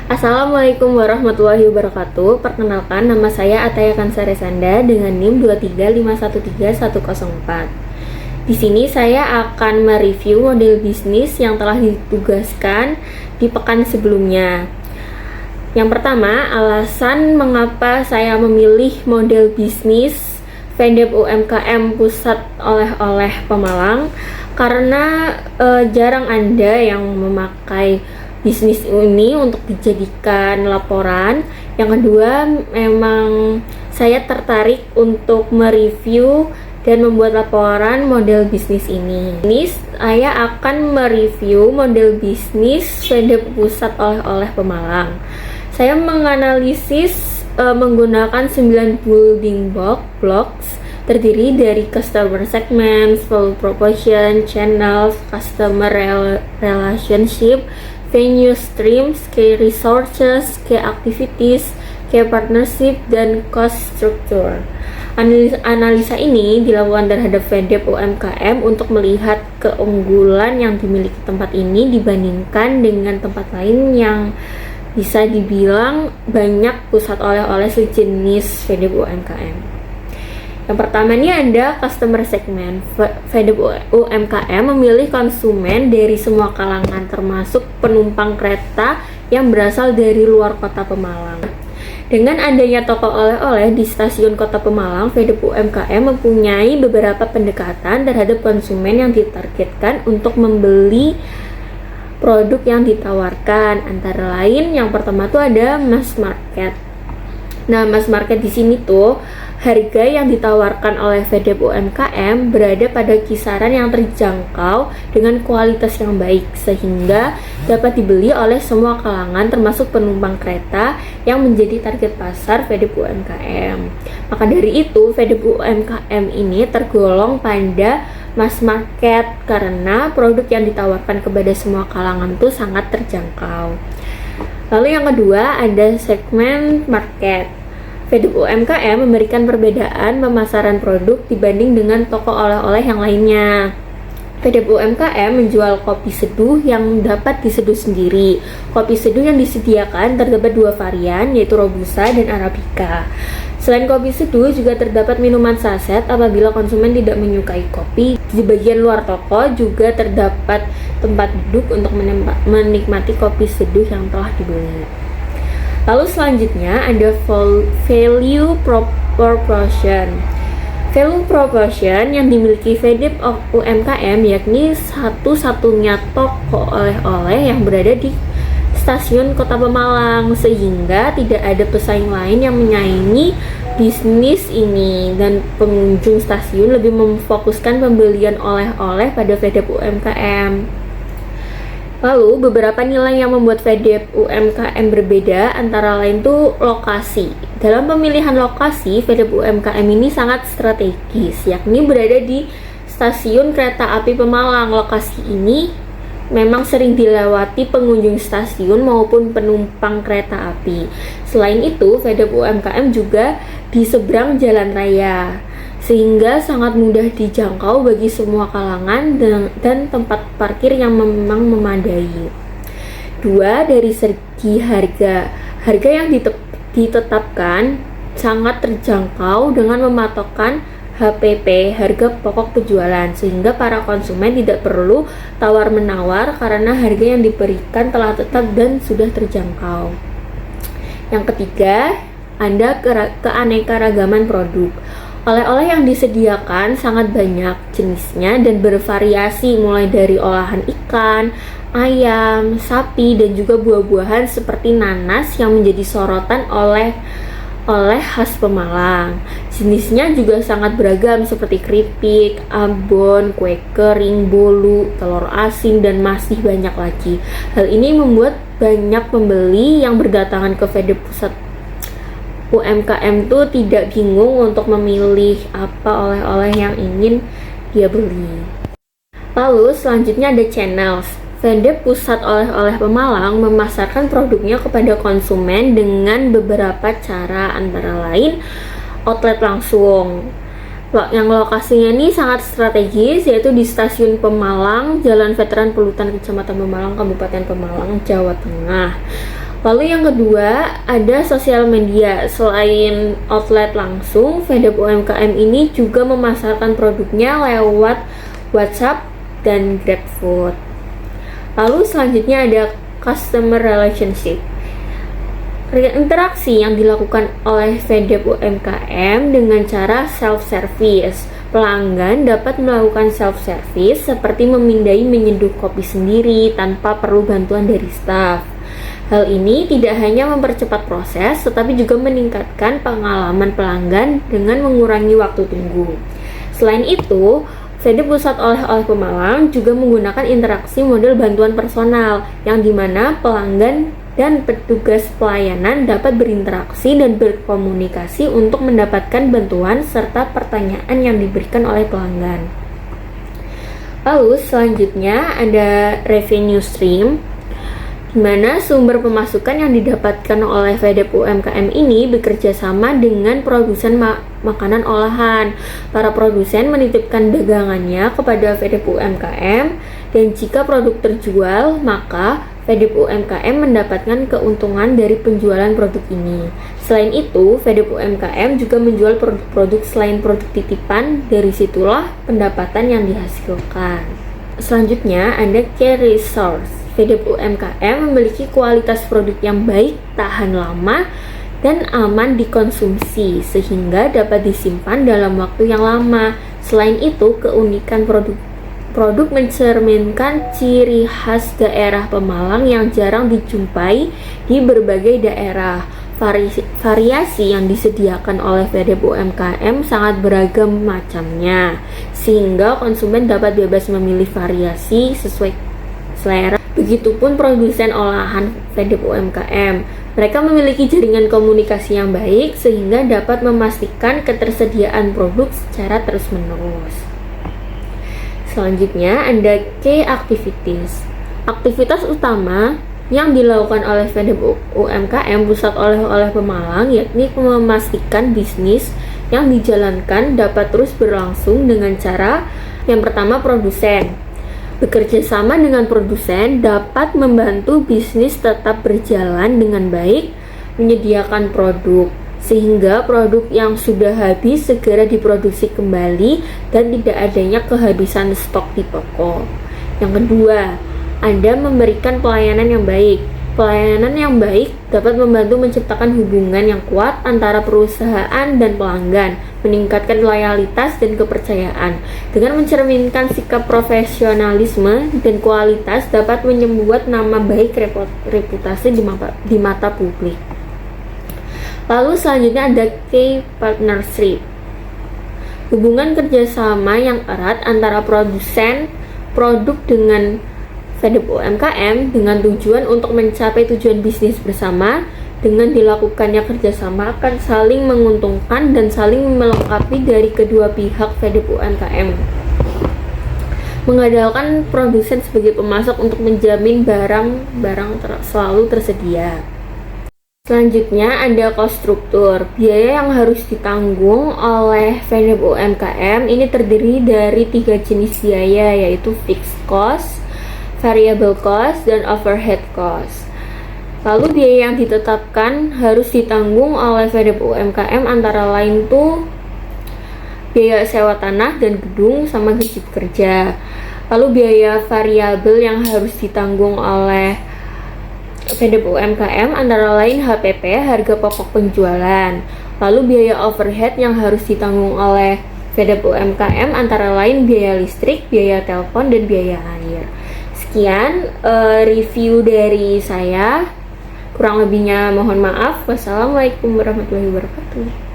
Assalamualaikum warahmatullahi wabarakatuh. Perkenalkan, nama saya Ataya Kansaresanda dengan NIM 235131104. Di sini saya akan mereview model bisnis yang telah ditugaskan di pekan sebelumnya. Yang pertama, alasan mengapa saya memilih model bisnis VDP UMKM Pusat Oleh-oleh Pemalang, karena jarang Anda yang memakai bisnis ini untuk dijadikan laporan. Yang kedua, memang saya tertarik untuk mereview dan membuat laporan model bisnis ini. Ini saya akan mereview model bisnis VDP Pusat Oleh-oleh Pemalang. Saya menganalisis menggunakan 9 building blocks terdiri dari customer segments, value proposition, channels, customer relationship, venue streams, key resources, key activities, key partnership, dan cost structure. Analisa ini dilakukan terhadap VDP UMKM untuk melihat keunggulan yang dimiliki tempat ini dibandingkan dengan tempat lain yang bisa dibilang banyak pusat oleh-oleh sejenis VDP UMKM. Yang pertama ini ada customer segment. VDP UMKM memilih konsumen dari semua kalangan, termasuk penumpang kereta yang berasal dari luar kota Pemalang. Dengan adanya toko oleh-oleh di stasiun kota Pemalang, VDP UMKM mempunyai beberapa pendekatan terhadap konsumen yang ditargetkan untuk membeli produk yang ditawarkan. Antara lain, yang pertama tuh ada mass market. Nah, mass market di sini tuh harga yang ditawarkan oleh VDP UMKM berada pada kisaran yang terjangkau dengan kualitas yang baik, sehingga dapat dibeli oleh semua kalangan termasuk penumpang kereta yang menjadi target pasar VDP UMKM. Maka dari itu, VDP UMKM ini tergolong pada mass market karena produk yang ditawarkan kepada semua kalangan itu sangat terjangkau. Lalu yang kedua ada segmen market. VDP UMKM memberikan perbedaan pemasaran produk dibanding dengan toko oleh-oleh yang lainnya. VDP UMKM menjual kopi seduh yang dapat diseduh sendiri. Kopi seduh yang disediakan terdapat 2 varian, yaitu Robusta dan Arabica. Selain kopi seduh, juga terdapat minuman saset apabila konsumen tidak menyukai kopi. Di bagian luar toko juga terdapat tempat duduk untuk menikmati kopi seduh yang telah dibeli. Lalu selanjutnya ada value proposition. Value proposition yang dimiliki VDP UMKM yakni satu-satunya toko oleh-oleh yang berada di stasiun Kota Pemalang, sehingga tidak ada pesaing lain yang menyaingi bisnis ini, dan pengunjung stasiun lebih memfokuskan pembelian oleh-oleh pada VDP UMKM. Lalu beberapa nilai yang membuat VDP UMKM berbeda antara lain tuh lokasi. Dalam pemilihan lokasi, VDP UMKM ini sangat strategis, yakni berada di stasiun kereta api Pemalang. Lokasi ini memang sering dilewati pengunjung stasiun maupun penumpang kereta api. Selain itu, VDP UMKM juga di seberang jalan raya, sehingga sangat mudah dijangkau bagi semua kalangan dan tempat parkir yang memang memadai. 2. Dari segi harga yang ditetapkan sangat terjangkau dengan mematokkan HPP, harga pokok penjualan, sehingga para konsumen tidak perlu tawar-menawar karena harga yang diberikan telah tetap dan sudah terjangkau. Yang ketiga, ada keanekaragaman produk. Oleh-oleh yang disediakan sangat banyak jenisnya dan bervariasi, mulai dari olahan ikan, ayam, sapi, dan juga buah-buahan seperti nanas yang menjadi sorotan oleh khas Pemalang. Jenisnya juga sangat beragam seperti keripik, abon, kue kering, bolu, telur asin, dan masih banyak lagi. Hal ini membuat banyak pembeli yang berdatangan ke VDP Pusat UMKM tuh tidak bingung untuk memilih apa oleh-oleh yang ingin dia beli. Lalu selanjutnya ada channels. VDP Pusat Oleh-oleh Pemalang memasarkan produknya kepada konsumen dengan beberapa cara, antara lain outlet langsung. Yang lokasinya ini sangat strategis, yaitu di Stasiun Pemalang, Jalan Veteran Polutan, Kecamatan Pemalang, Kabupaten Pemalang, Jawa Tengah. Lalu yang kedua, ada sosial media. Selain outlet langsung, Fedep UMKM ini juga memasarkan produknya lewat WhatsApp dan GrabFood. Lalu selanjutnya ada customer relationship. Interaksi yang dilakukan oleh Fedep UMKM dengan cara self-service. Pelanggan dapat melakukan self-service seperti memindai menyeduh kopi sendiri tanpa perlu bantuan dari staf. Hal ini tidak hanya mempercepat proses, tetapi juga meningkatkan pengalaman pelanggan dengan mengurangi waktu tunggu. Selain itu, Fedep Pusat Oleh-oleh Pemalang juga menggunakan interaksi model bantuan personal, yang dimana pelanggan dan petugas pelayanan dapat berinteraksi dan berkomunikasi untuk mendapatkan bantuan serta pertanyaan yang diberikan oleh pelanggan. Lalu selanjutnya ada revenue stream, di mana sumber pemasukan yang didapatkan oleh Fedep UMKM ini bekerja sama dengan produsen makanan olahan. Para produsen menitipkan dagangannya kepada Fedep UMKM, dan jika produk terjual, maka Fedep UMKM mendapatkan keuntungan dari penjualan produk ini. Selain itu, Fedep UMKM juga menjual produk-produk selain produk titipan, dari situlah pendapatan yang dihasilkan. Selanjutnya ada key resource. Fedep UMKM memiliki kualitas produk yang baik, tahan lama, dan aman dikonsumsi sehingga dapat disimpan dalam waktu yang lama. Selain itu, keunikan produk mencerminkan ciri khas daerah Pemalang yang jarang dijumpai di berbagai daerah. Variasi yang disediakan oleh Fedep UMKM sangat beragam macamnya, sehingga konsumen dapat bebas memilih variasi sesuai selera. Begitupun produsen olahan Fedep UMKM. Mereka memiliki jaringan komunikasi yang baik sehingga dapat memastikan ketersediaan produk secara terus-menerus. Selanjutnya ada key activities. Aktivitas utama yang dilakukan oleh Fedep UMKM Pusat Oleh-oleh Pemalang yakni memastikan bisnis yang dijalankan dapat terus berlangsung dengan cara yang pertama, produsen. Bekerja sama dengan produsen dapat membantu bisnis tetap berjalan dengan baik, menyediakan produk, sehingga produk yang sudah habis segera diproduksi kembali dan tidak adanya kehabisan stok di toko. Yang kedua, Anda memberikan pelayanan yang baik. Pelayanan yang baik dapat membantu menciptakan hubungan yang kuat antara perusahaan dan pelanggan, meningkatkan loyalitas dan kepercayaan. Dengan mencerminkan sikap profesionalisme dan kualitas dapat membuat nama baik reputasi di mata publik. Lalu selanjutnya ada key partnership. Hubungan kerjasama yang erat antara produsen produk dengan Fedep UMKM dengan tujuan untuk mencapai tujuan bisnis bersama. Dengan dilakukannya kerjasama akan saling menguntungkan dan saling melengkapi dari kedua pihak. Fedep UMKM mengandalkan produsen sebagai pemasok untuk menjamin barang selalu tersedia. Selanjutnya ada cost struktur. Biaya yang harus ditanggung oleh Fedep UMKM ini terdiri dari 3 jenis biaya, yaitu fixed cost, variable cost, dan overhead cost. Lalu biaya yang ditetapkan harus ditanggung oleh Fedep UMKM antara lain tuh biaya sewa tanah dan gedung sama gaji pekerja. Lalu biaya variabel yang harus ditanggung oleh Fedep UMKM antara lain HPP, harga pokok penjualan. Lalu biaya overhead yang harus ditanggung oleh Fedep UMKM antara lain biaya listrik, biaya telepon, dan biaya air. Sekian review dari saya. Kurang lebihnya mohon maaf. Wassalamualaikum warahmatullahi wabarakatuh.